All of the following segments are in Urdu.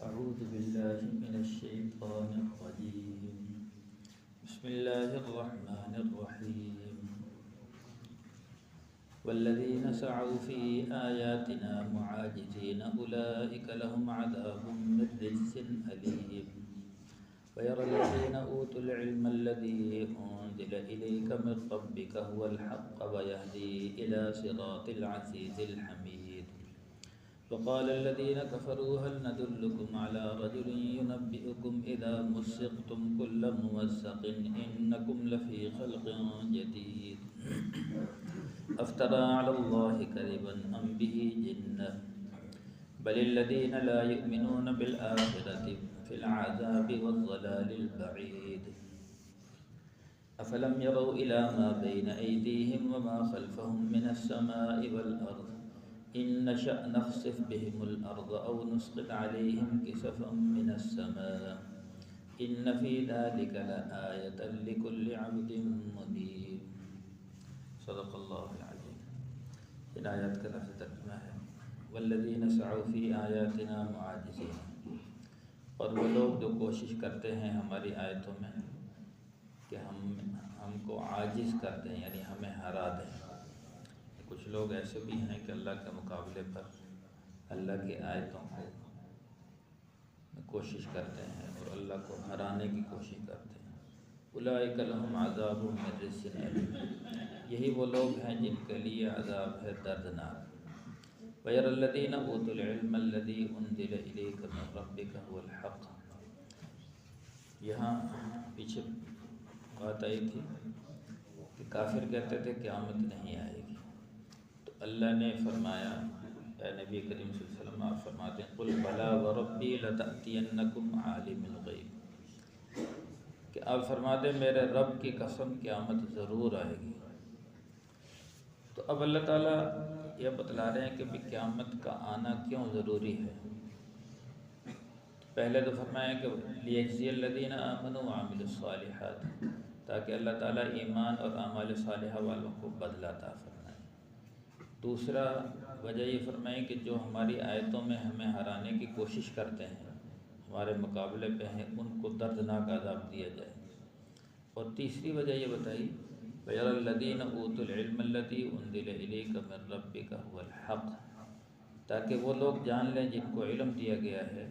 أعوذ بالله من الشيطان الرجيم. بسم الله الرحمن الرحيم. والذين سعوا في آياتنا معاجزين أولئك لهم عذاب من رجز أليم. ويرى الذين أوتوا العلم الذي أنزل إليك من ربك هو الحق ويهدي إلى صراط العزيز الحميد. وقال الذين كفروا هل ندلكم على رجل ينبئكم إذا مزقتم كل ممزق إنكم لفي خلق جديد. أفترى على الله كذبا أم به جنة بل الذين لا يؤمنون بالآخرة في العذاب والضلال البعيد. أفلم يروا إلى ما بين أيديهم وما خلفهم من السماء والأرض إن نشأ نخسف بهم الأرض أو نسقط عليهم كسفا من السماء إن في ذلك لآية لكل عبد منيب. صدق اللہ العظیم. ان آیات کا لفظ ترجمہ ہے والذین سعوا فی آیاتنا معاجزین، اور وہ لوگ جو کوشش کرتے ہیں ہماری آیتوں میں کہ ہم کو عاجز کر دیں، یعنی ہمیں ہرا دیں. کچھ لوگ ایسے بھی ہیں کہ اللہ کے مقابلے پر اللہ کی آیتوں کو کوشش کرتے ہیں اور اللہ کو ہرانے کی کوشش کرتے ہیں. اولئک لہم عذاب من رجز الیم، یہی وہ لوگ ہیں جن کے لیے عذاب ہے دردناک. وَيَرَى الَّذِينَ أُوتُوا الْعِلْمَ الَّذِي أُنزِلَ إِلَيْكَ مِن رَّبِّكَ هُوَ الْحَقُّ. یہاں پیچھے بات آئی تھی کہ کافر کہتے تھے قیامت نہیں آئے گی، تو اللہ نے فرمایا، اے نبی کریم صلی اللہ علیہ وسلم آپ فرماتے ہیں قُلْ بَلَىٰ وَرَبِّي لَتَأْتِيَنَّكُمْ عَالِمِ الْغَيْبِ، کہ آپ فرماتے ہیں میرے رب کی قسم قیامت ضرور آئے گی. تو اب اللہ تعالیٰ یہ بتلا رہے ہیں کہ بھی قیامت کا آنا کیوں ضروری ہے. پہلے تو فرمایا کہ لِيَجْزِيَ الَّذِينَ آمَنُوا وَعَمِلُوا الصَّالِحَاتِ، تاکہ اللہ تعالیٰ ایمان اور اعمال صالحہ والوں کو بدلہ عطا فرمائے. دوسرا وجہ یہ فرمائے کہ جو ہماری آیتوں میں ہمیں ہرانے کی کوشش کرتے ہیں، ہمارے مقابلے پہ ہیں، ان کو دردناک عذاب دیا جائے. اور تیسری وجہ یہ بتائی وَيَرَى الَّذِينَ أُوتُوا الْعِلْمَ الَّذِي أُنزِلَ إِلَيْكَ مِن رَّبِّكَ هُوَ الْحَقُّ، تاکہ وہ لوگ جان لیں جن کو علم دیا گیا ہے،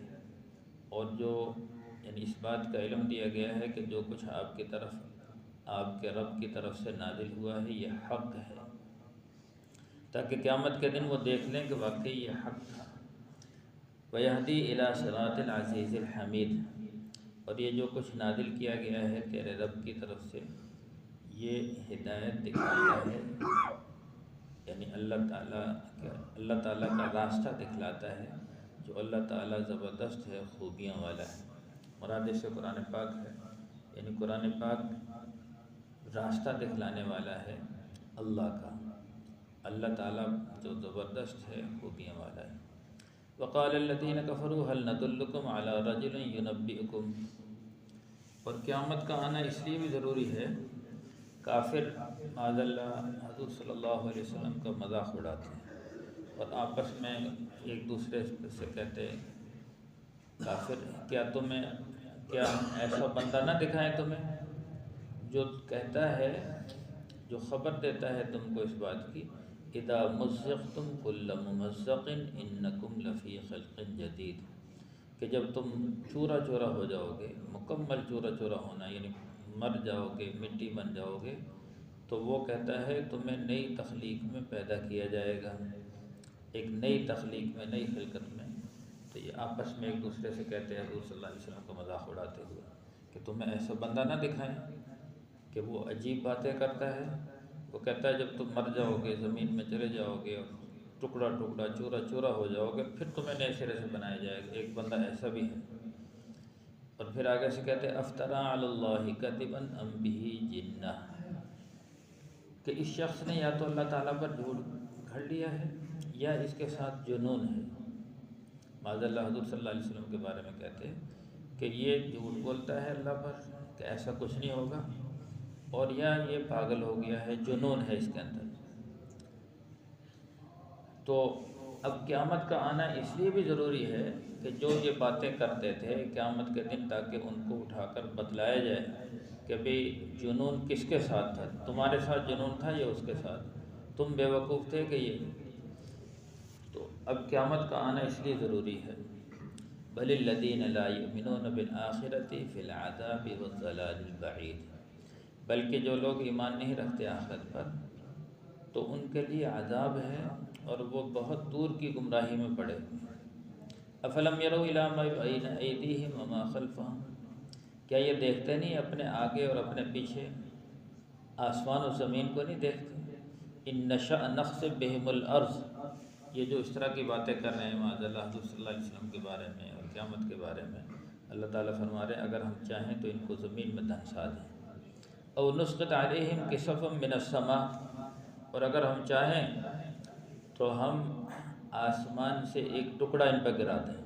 اور جو یعنی اس بات کا علم دیا گیا ہے کہ جو کچھ آپ کی طرف آپ کے رب کی طرف سے نازل ہوا ہے یہ حق ہے، تاکہ قیامت کے دن وہ دیکھ لیں کہ واقعی یہ حق تھا. وَيَهْدِي إِلَى صِرَاطِ الْعَزِيزِ الْحَمِيدِ، اور یہ جو کچھ نازل کیا گیا ہے تیرے رب کی طرف سے یہ ہدایت دکھاتا ہے، یعنی اللہ تعالیٰ کا راستہ دکھلاتا ہے جو اللہ تعالیٰ زبردست ہے، خوبیاں والا ہے. مراد سے قرآن پاک ہے، یعنی قرآن پاک راستہ دکھلانے والا ہے اللہ کا، اللہ تعالیٰ جو زبردست ہے، خوبیاں والا ہے. وقال الذين كفروا هل ندلكم على رجل ينبئكم، اور قیامت کا آنا اس لیے بھی ضروری ہے، کافر معاذ اللہ حضور صلی اللہ علیہ وسلم کا مذاق اڑاتے ہیں اور آپس میں ایک دوسرے سے کہتے ہیں کافر کیا ہم ایسا بندہ نہ دکھائیں تمہیں جو کہتا ہے، جو خبر دیتا ہے تم کو اس بات کی اذا مزقتم کل ممزق انکم لفی خلق جدید، کہ جب تم چورا چورا ہو جاؤ گے، مکمل چورا چورا ہونا یعنی مر جاؤ گے، مٹی بن جاؤ گے، تو وہ کہتا ہے تمہیں نئی تخلیق میں پیدا کیا جائے گا، ایک نئی تخلیق میں، نئی خلقت میں. تو یہ آپس میں ایک دوسرے سے کہتے ہیں حضور صلی اللہ علیہ وسلم کا مذاق اڑاتے ہوئے کہ تمہیں ایسا بندہ نہ دکھائیں کہ وہ عجیب باتیں کرتا ہے. وہ کہتا ہے جب تم مر جاؤ گے، زمین میں چلے جاؤ گے اور ٹکڑا ٹکڑا چورا چورا ہو جاؤ گے، پھر تمہیں نئے سرے سے بنایا جائے گا. ایک بندہ ایسا بھی ہے. اور پھر آگے سے کہتے ہیں افترا علی اللہ کذبا ام بہ جنہ، کہ اس شخص نے یا تو اللہ تعالیٰ پر جھوٹ گھڑ لیا ہے یا اس کے ساتھ جنون ہے. معاذ اللہ حضور صلی اللہ علیہ وسلم کے بارے میں کہتے ہیں کہ یہ جھوٹ بولتا ہے اللہ پر کہ ایسا کچھ نہیں ہوگا، اور یا یہ پاگل ہو گیا ہے، جنون ہے اس کے اندر. تو اب قیامت کا آنا اس لیے بھی ضروری ہے کہ جو یہ باتیں کرتے تھے قیامت کے دن تاکہ ان کو اٹھا کر بتلایا جائے کہ بھئی جنون کس کے ساتھ تھا، تمہارے ساتھ جنون تھا یا اس کے ساتھ، تم بے وقوف تھے کہ یہ۔ تو اب قیامت کا آنا اس لیے ضروری ہے۔ بل الذین لا یؤمنون بالآخرۃ فی العذاب والضلال البعید، بلکہ جو لوگ ایمان نہیں رکھتے آخرت پر تو ان کے لیے عذاب ہے اور وہ بہت دور کی گمراہی میں پڑے۔ افلم یروا الی ما بین ایدیہم وما خلفہم، کیا یہ دیکھتے نہیں اپنے آگے اور اپنے پیچھے، آسمان و زمین کو نہیں دیکھتے؟ ان نشأ نخسف بہم الارض، یہ جو اس طرح کی باتیں کر رہے ہیں معاذ اللہ حضور صلی اللہ علیہ وسلم کے بارے میں اور قیامت کے بارے میں، اللہ تعالیٰ فرما رہے ہیں اگر ہم چاہیں تو ان کو زمین میں دھنسا دیں۔ او نسقط علیہم کسفا من السماء، اور اگر ہم چاہیں تو ہم آسمان سے ایک ٹکڑا ان پر گرا دیں۔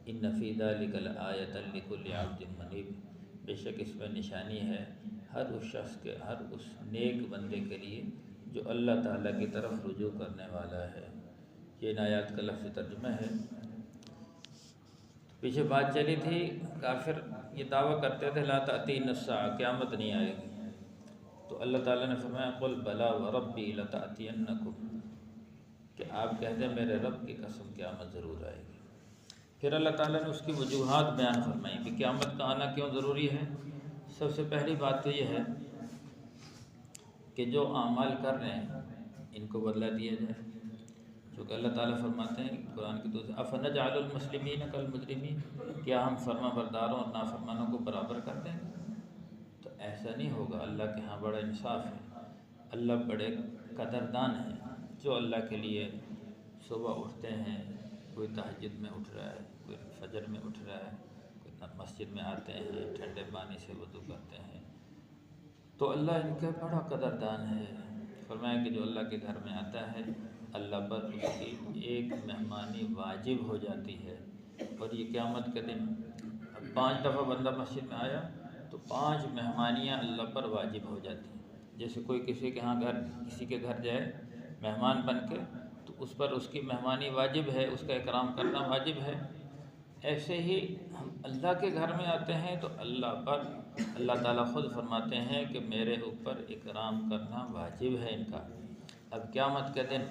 ان فی ذلک لآیۃ لکل عبد منیب، بے شک اس میں نشانی ہے ہر اس شخص کے، ہر اس نیک بندے کے لیے جو اللہ تعالیٰ کی طرف رجوع کرنے والا ہے۔ یہ ان آیات کا لفظ ترجمہ ہے۔ پیچھے بات چلی تھی کافر یہ دعویٰ کرتے تھے لا تأتین الساعہ، قیامت نہیں آئے گی، تو اللہ تعالیٰ نے فرمایا قل بلا وربی لتأتینکم، کہ آپ کہتے ہیں میرے رب کی قسم قیامت ضرور آئے گی۔ پھر اللہ تعالیٰ نے اس کی وجوہات بیان فرمائی کہ قیامت کا آنا کیوں ضروری ہے۔ سب سے پہلی بات تو یہ ہے کہ جو اعمال کر رہے ہیں ان کو بدلہ دیا جائے، چونکہ اللہ تعالیٰ فرماتے ہیں قرآن کی دوسری افنجعل المسلمین کالمجرمین، کیا ہم فرما برداروں اور نافرمانوں کو برابر کر دیں گے؟ تو ایسا نہیں ہوگا۔ اللہ کے ہاں بڑا انصاف ہے، اللہ بڑے قدردان ہیں۔ جو اللہ کے لیے صبح اٹھتے ہیں، کوئی تہجد میں اٹھ رہا ہے، کوئی فجر میں اٹھ رہا ہے، کوئی مسجد میں آتے ہیں، ٹھنڈے پانی سے وضو کرتے ہیں، تو اللہ ان کا بڑا قدردان ہے۔ فرمایا کہ جو اللہ کے گھر میں آتا ہے اللہ پر اس کی ایک مہمانی واجب ہو جاتی ہے، اور یہ قیامت کے دن اب 5 دفعہ بندہ مسجد میں آیا تو 5 مہمانیاں اللہ پر واجب ہو جاتی ہیں۔ جیسے کوئی کسی کے گھر جائے مہمان بن کے تو اس پر اس کی مہمانی واجب ہے، اس کا اکرام کرنا واجب ہے، ایسے ہی ہم اللہ کے گھر میں آتے ہیں تو اللہ پر اللہ تعالیٰ خود فرماتے ہیں کہ میرے اوپر اکرام کرنا واجب ہے ان کا۔ اب قیامت کے دن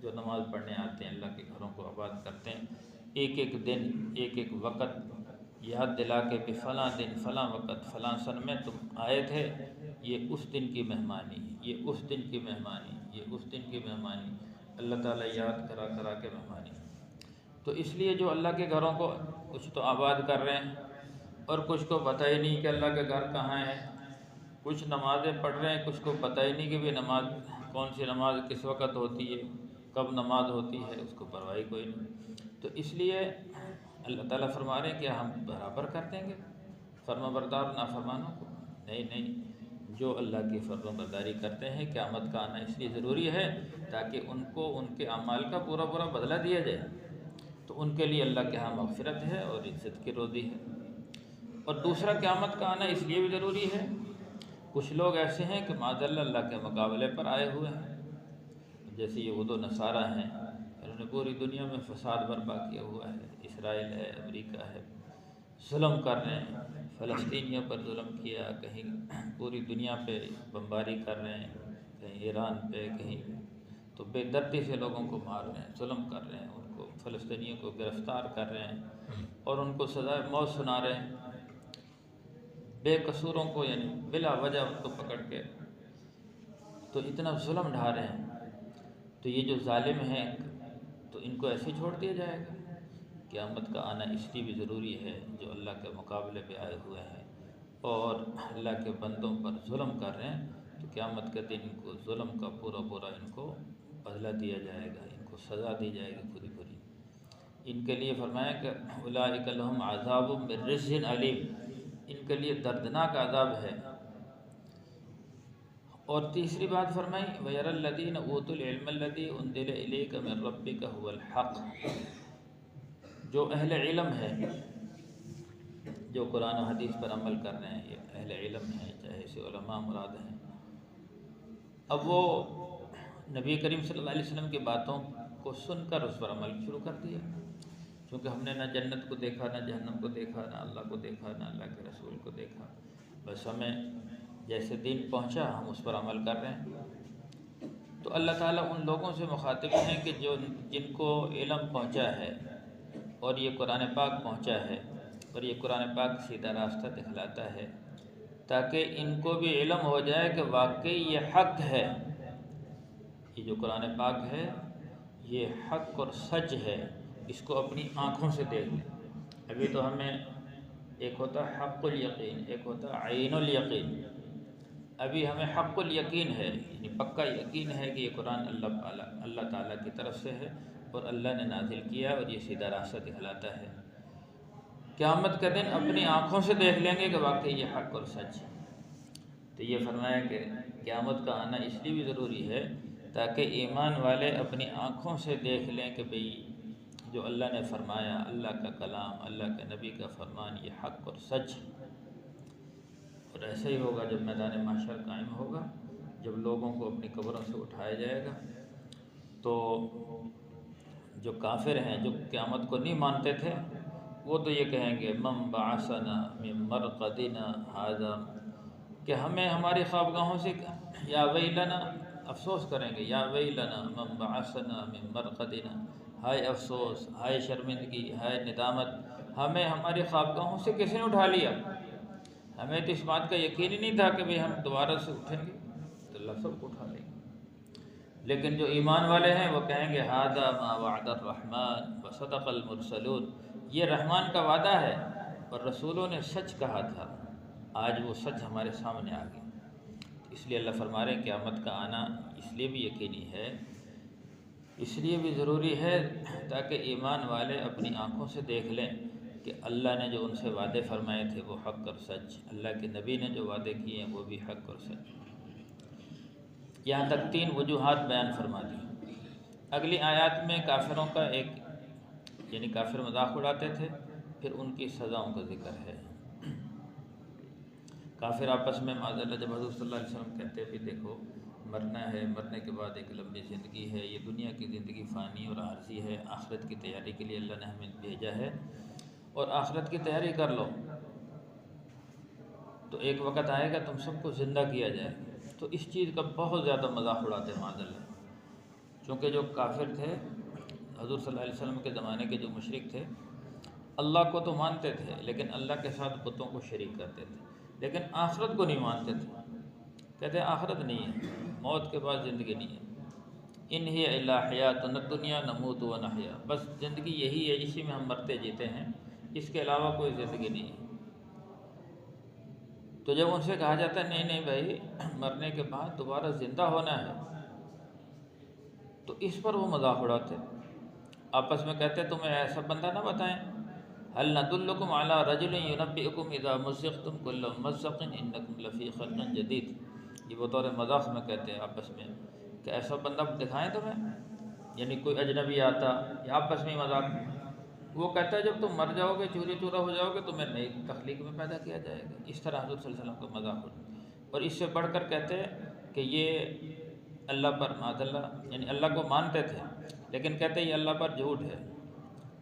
جو نماز پڑھنے آتے ہیں، اللہ کے گھروں کو آباد کرتے ہیں، ایک ایک دن ایک ایک وقت یاد دلا کے بھی فلاں دن فلاں وقت فلاں سن میں تم آئے تھے، یہ اس دن کی مہمانی، یہ اس دن کی مہمانی، یہ اس دن کی مہمانی، اللہ تعالیٰ یاد کرا کرا کے مہمانی۔ تو اس لیے جو اللہ کے گھروں کو کچھ تو آباد کر رہے ہیں اور کچھ کو پتہ ہی نہیں کہ اللہ کے گھر کہاں ہے، کچھ نمازیں پڑھ رہے ہیں، کچھ کو پتہ ہی نہیں کہ بھی نماز کون سی نماز کس وقت ہوتی ہے، کب نماز ہوتی ہے، اس کو پرواہ کوئی نہیں۔ تو اس لیے اللہ تعالیٰ فرما رہے ہیں کہ ہم برابر کر دیں گے فرما بردار نافرمانوں کو؟ نہیں، جو اللہ کی فرما برداری کرتے ہیں قیامت کا آنا اس لیے ضروری ہے تاکہ ان کو ان کے اعمال کا پورا پورا بدلہ دیا جائے، تو ان کے لیے اللہ کے ہاں مغفرت ہے اور عزت کی روزی ہے۔ اور دوسرا قیامت کا آنا اس لیے بھی ضروری ہے، کچھ لوگ ایسے ہیں کہ معاذ اللہ کے مقابلے پر آئے ہوئے ہیں، جیسے یہود و نصارہ ہیں، انہوں نے پوری دنیا میں فساد برپا کیا ہوا ہے، اسرائیل ہے، امریکہ ہے، ظلم کر رہے ہیں، فلسطینیوں پر ظلم کیا، کہیں پوری دنیا پہ بمباری کر رہے ہیں، کہیں ایران پہ، کہیں تو بے دردی سے لوگوں کو مار رہے ہیں، ظلم کر رہے ہیں، ان کو فلسطینیوں کو گرفتار کر رہے ہیں اور ان کو سزائے موت سنا رہے ہیں، بے قصوروں کو یعنی بلا وجہ ان کو پکڑ کے تو اتنا ظلم ڈھا رہے ہیں۔ تو یہ جو ظالم ہیں تو ان کو ایسے چھوڑ دیا جائے گا؟ قیامت کا آنا اس لیے بھی ضروری ہے جو اللہ کے مقابلے پہ آئے ہوئے ہیں اور اللہ کے بندوں پر ظلم کر رہے ہیں، تو قیامت کے دن ان کو ظلم کا پورا پورا ان کو بدلہ دیا جائے گا، ان کو سزا دی جائے گی پوری پوری۔ ان کے لیے فرمایا کہ اولئک لہم عذاب من رجز علیم، ان کے لیے دردناک عذاب ہے۔ اور تیسری بات فرمائی وَيَرَى الَّذِينَ أُوتُوا الْعِلْمَ الَّذِي أُنزِلَ إِلَيْكَ مِن رَّبِّكَ هُوَ الْحَقُّ، جو اہل علم ہے، جو قرآن و حدیث پر عمل کر رہے ہیں، یہ اہل علم ہیں، چاہے سے علماء مراد ہیں، اب وہ نبی کریم صلی اللہ علیہ وسلم کی باتوں کو سن کر اس پر عمل شروع کر دیا، چونکہ ہم نے نہ جنت کو دیکھا، نہ جہنم کو دیکھا، نہ اللہ کو دیکھا، نہ اللہ کے رسول کو دیکھا، بس ہمیں جیسے دین پہنچا ہم اس پر عمل کر رہے ہیں۔ تو اللہ تعالیٰ ان لوگوں سے مخاطب ہیں کہ جن کو علم پہنچا ہے اور یہ قرآن پاک پہنچا ہے اور یہ قرآن پاک سیدھا راستہ دکھلاتا ہے، تاکہ ان کو بھی علم ہو جائے کہ واقعی یہ حق ہے، یہ جو قرآن پاک ہے یہ حق اور سچ ہے، اس کو اپنی آنکھوں سے دیکھ لیں۔ ابھی تو ہمیں ایک ہوتا حق الیقین، ایک ہوتا عین الیقین۔ ابھی ہمیں حق الیقین ہے، یعنی پکا یقین ہے کہ یہ قرآن اللہ تعالیٰ کی طرف سے ہے اور اللہ نے نازل کیا اور یہ سیدھا راستہ دکھلاتا ہے۔ قیامت کا دن اپنی آنکھوں سے دیکھ لیں گے کہ واقعی یہ حق اور سچ ہے۔ تو یہ فرمایا کہ قیامت کا آنا اس لیے بھی ضروری ہے تاکہ ایمان والے اپنی آنکھوں سے دیکھ لیں کہ بھئی جو اللہ نے فرمایا، اللہ کا کلام، اللہ کے نبی کا فرمان، یہ حق اور سچ ہے۔ اور ایسا ہی ہوگا جب میدان محشر قائم ہوگا، جب لوگوں کو اپنی قبروں سے اٹھایا جائے گا، تو جو کافر ہیں، جو قیامت کو نہیں مانتے تھے، وہ تو یہ کہیں گے من بعثنا من مرقدنا ھذا، کہ ہمیں ہماری خوابگاہوں سے یا ویلنا، افسوس کریں گے، یا ویلنا من بعثنا من مرقدنا، ہائے افسوس، ہائے شرمندگی، ہائے ندامت، ہمیں ہماری خوابگاہوں سے کس نے اٹھا لیا؟ ہمیں تو اس بات کا یقین ہی نہیں تھا کہ بھئی ہم دوبارہ سے اٹھیں گے، تو اللہ سب کو اٹھا لیں گے۔ لیکن جو ایمان والے ہیں وہ کہیں گے ھذا ما وعد الرحمن وصدق المرسلون، یہ رحمان کا وعدہ ہے اور رسولوں نے سچ کہا تھا، آج وہ سچ ہمارے سامنے آ گئی۔ اس لیے اللہ فرما رہے ہیں قیامت کا آنا اس لیے بھی یقینی ہے، اس لیے بھی ضروری ہے تاکہ ایمان والے اپنی آنکھوں سے دیکھ لیں کہ اللہ نے جو ان سے وعدے فرمائے تھے وہ حق اور سچ، اللہ کے نبی نے جو وعدے کیے ہیں وہ بھی حق اور سچ۔ یہاں تک 3 وجوہات بیان فرما دی۔ اگلی آیات میں کافروں کا یعنی کافر مذاق اڑاتے تھے، پھر ان کی سزاؤں کا ذکر ہے۔ کافر آپس میں معاذ اللہ جب حضور صلی اللہ علیہ وسلم کہتے ہیں بھی دیکھو مرنا ہے، مرنے کے بعد ایک لمبی زندگی ہے، یہ دنیا کی زندگی فانی اور عارضی ہے، آخرت کی تیاری کے لیے اللہ نے ہمیں بھیجا ہے اور آخرت کی تیاری کر لو، تو ایک وقت آئے گا تم سب کو زندہ کیا جائے گا۔ تو اس چیز کا بہت زیادہ مذاق اڑاتے ہیں معاذ اللہ، چونکہ جو کافر تھے حضور صلی اللہ علیہ وسلم کے زمانے کے جو مشرک تھے، اللہ کو تو مانتے تھے لیکن اللہ کے ساتھ بتوں کو شریک کرتے تھے، لیکن آخرت کو نہیں مانتے تھے، کہتے ہیں آخرت نہیں ہے، موت کے بعد زندگی نہیں ہے، ان ہی الا حیاتنا الدنیا نموت و نحیا، بس زندگی یہی ہے، اسی میں ہم مرتے جیتے ہیں، اس کے علاوہ کوئی زندگی نہیں ہے۔ تو جب ان سے کہا جاتا ہے نہیں نہیں بھائی مرنے کے بعد دوبارہ زندہ ہونا ہے، تو اس پر وہ مذاق اڑاتے، آپس میں کہتے تمہیں ایسا بندہ نہ بتائیں، هل ندلکم علی رجل ینبئکم اذا مزقتم کل ممزق انکم لفی خلق جدید، یہ بطور مذاق میں کہتے ہیں آپس میں کہ ایسا بندہ دکھائیں تمہیں، یعنی کوئی اجنبی آتا یا آپس میں مذاق، وہ کہتا ہے جب تم مر جاؤ گے، چوری چورا ہو جاؤ گے، تمہیں نئی تخلیق میں پیدا کیا جائے گا۔ اس طرح حضور صلی اللہ علیہ وسلم کو مذاق ہوتا، اور اس سے بڑھ کر کہتے ہیں کہ یہ اللہ پر معاذ اللہ، یعنی اللہ کو مانتے تھے لیکن کہتے ہیں یہ اللہ پر جھوٹ ہے،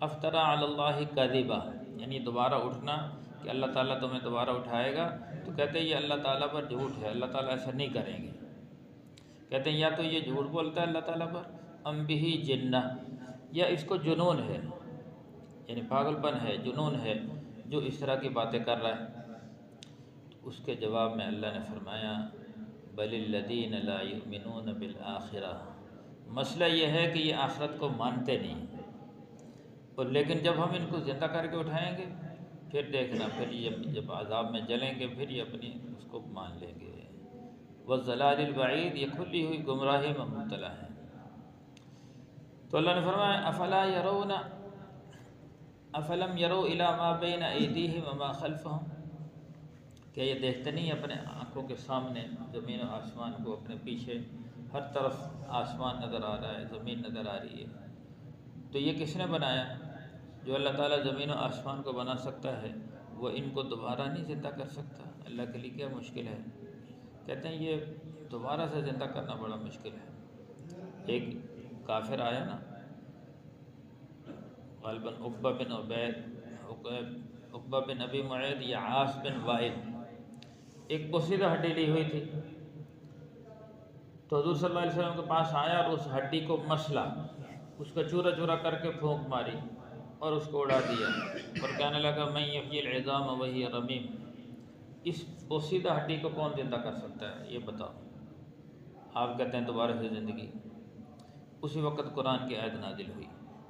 افطرا علی اللہ کذبا، یعنی دوبارہ اٹھنا کہ اللہ تعالیٰ تمہیں دوبارہ اٹھائے گا، تو کہتے ہیں یہ اللہ تعالیٰ پر جھوٹ ہے، اللہ تعالیٰ ایسا نہیں کریں گے۔ کہتے ہیں یا تو یہ جھوٹ بولتا ہے اللہ تعالیٰ پر، ام بہ جنہ، یا اس کو جنون ہے، یعنی پاگل پن ہے، جنون ہے جو اس طرح کی باتیں کر رہا ہے۔ تو اس کے جواب میں اللہ نے فرمایا بل الذین لا یؤمنون بالآخرہ، مسئلہ یہ ہے کہ یہ آخرت کو مانتے نہیں، اور لیکن جب ہم ان کو زندہ کر کے اٹھائیں گے پھر دیکھنا، پھر یہ جب عذاب میں جلیں گے پھر یہ اپنی اس کو مان لیں گے۔ والضلال البعید، یہ کھلی ہوئی گمراہی میں مبتلا ہے۔ تو اللہ نے فرمایا افلا یرون افلم یروا الی ما بین ایدیہم وما خلفہم، کہ یہ دیکھتے نہیں اپنے آنکھوں کے سامنے زمین و آسمان کو، اپنے پیچھے ہر طرف آسمان نظر آ رہا ہے، زمین نظر آ رہی ہے، تو یہ کس نے بنایا؟ جو اللہ تعالیٰ زمین و آسمان کو بنا سکتا ہے وہ ان کو دوبارہ نہیں زندہ کر سکتا؟ اللہ کے لیے کیا مشکل ہے؟ کہتے ہیں یہ دوبارہ سے زندہ کرنا بڑا مشکل ہے۔ ایک کافر آیا نا غالباً عقبہ بن ابی معید یا عاص بن وائل، ایک بوسیدہ ہڈی لی ہوئی تھی، تو حضور صلی اللہ علیہ وسلم کے پاس آیا اور اس ہڈی کو مسلا، اس کا چورا چورا کر کے پھونک ماری اور اس کو اڑا دیا، اور کہنے لگا من یحیی العظام وہی رمیم، اس بوسیدہ ہڈی کو کون زندہ کر سکتا ہے یہ بتاؤ؟ آپ کہتے ہیں دوبارہ سے زندگی۔ اسی وقت قرآن کی آیت نازل ہوئی،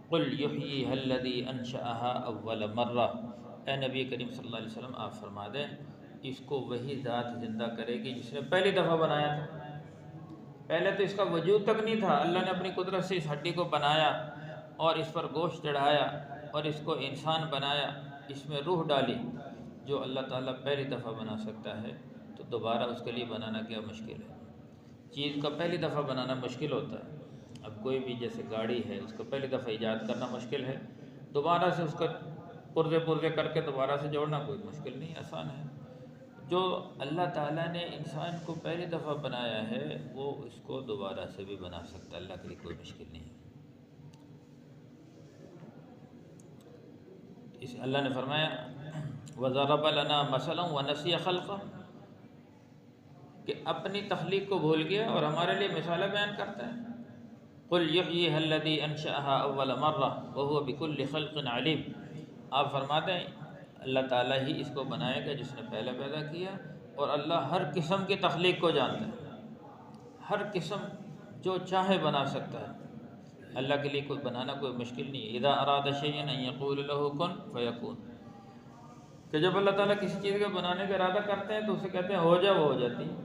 قل یحییھا الذی انشأھا اول مرہ، اے نبی کریم صلی اللہ علیہ وسلم آپ فرما دیں اس کو وہی ذات زندہ کرے گی جس نے پہلی دفعہ بنایا تھا۔ پہلے تو اس کا وجود تک نہیں تھا، اللہ نے اپنی قدرت سے اس ہڈی کو بنایا اور اس پر گوشت چڑھایا اور اس کو انسان بنایا، اس میں روح ڈالی۔ جو اللہ تعالیٰ پہلی دفعہ بنا سکتا ہے تو دوبارہ اس کے لیے بنانا کیا مشکل ہے؟ چیز کا پہلی دفعہ بنانا مشکل ہوتا ہے۔ اب کوئی بھی جیسے گاڑی ہے، اس کو پہلی دفعہ ایجاد کرنا مشکل ہے، دوبارہ سے اس کو پرزے کر کے دوبارہ سے جوڑنا کوئی مشکل نہیں، آسان ہے۔ جو اللہ تعالیٰ نے انسان کو پہلی دفعہ بنایا ہے وہ اس کو دوبارہ سے بھی بنا سکتا ہے، اللہ کے لیے کوئی مشکل نہیں ہے۔ اس اللہ نے فرمایا وَضَرَبَ لَنَا مَثَلًا وَنَسِيَ خَلْقَهُ، کہ اپنی تخلیق کو بھول گیا اور ہمارے لیے مثالیں بیان کرتا ہے۔ قُلْ يُحْيِيهَا الَّذِي أَنشَأَهَا أَوَّلَ مَرَّةٍ وَهُوَ بِكُلِّ خَلْقٍ عَلِيمٌ، آپ فرماتے ہیں اللہ تعالیٰ ہی اس کو بنائے گا جس نے پہلے پیدا کیا، اور اللہ ہر قسم کی تخلیق کو جانتا ہے، ہر قسم جو چاہے بنا سکتا ہے، اللہ کے لیے کوئی بنانا کوئی مشکل نہیں ہے۔ اذا اراد شیئا ان یقول له کن فیکون، کہ جب اللہ تعالیٰ کسی چیز کا بنانے کا ارادہ کرتے ہیں تو اسے کہتے ہیں ہو جا، وہ ہو جاتی ہے۔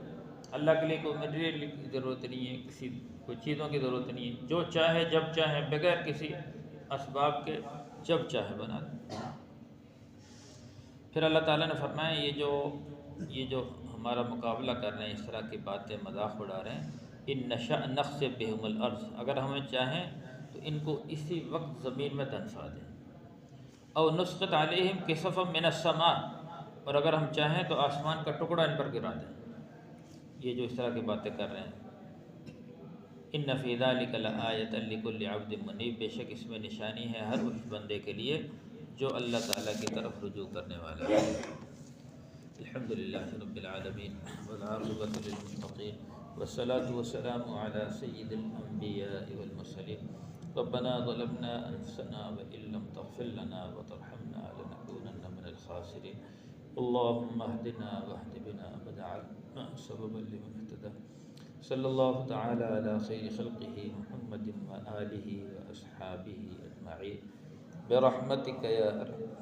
اللہ کے لیے کوئی مٹیریل کی ضرورت نہیں ہے، کوئی چیزوں کی ضرورت نہیں ہے، جو چاہے جب چاہے بغیر کسی اسباب کے جب چاہے بنا دے۔ پھر اللہ تعالیٰ نے فرمایا یہ جو ہمارا مقابلہ کر رہے ہیں، اس طرح کی باتیں مذاق اڑا رہے ہیں، ان نشأ نخسف بہم الارض، اگر ہمیں چاہیں تو ان کو اسی وقت زمین میں دنسا دیں، او نسقط علیہم کسفا من السماء، اور اگر ہم چاہیں تو آسمان کا ٹکڑا ان پر گرا دیں۔ یہ جو اس طرح کی باتیں کر رہے ہیں، ان فی ذلک لآیۃ لکل عبد منیب، بے شک اس میں نشانی ہے ہر اس بندے کے لیے جو اللہ تعالیٰ کی طرف رجوع کرنے والا ہے۔ الحمدللہ رب العالمین والعاقبۃ للمتقین والصلاة والسلام علی سید الانبیاء والمرسلین، ربنا ظلمنا انفسنا وإن لم تغفر لنا وترحمنا لنكونن من الخاسرین، اللهم اهدنا واهد بنا وجعلنا سببا لمن اهتدى، صلی اللہ تعالی علی خیر خلقہ محمد وآلہ وأصحابہ اجمعین برحمتک یا ارحم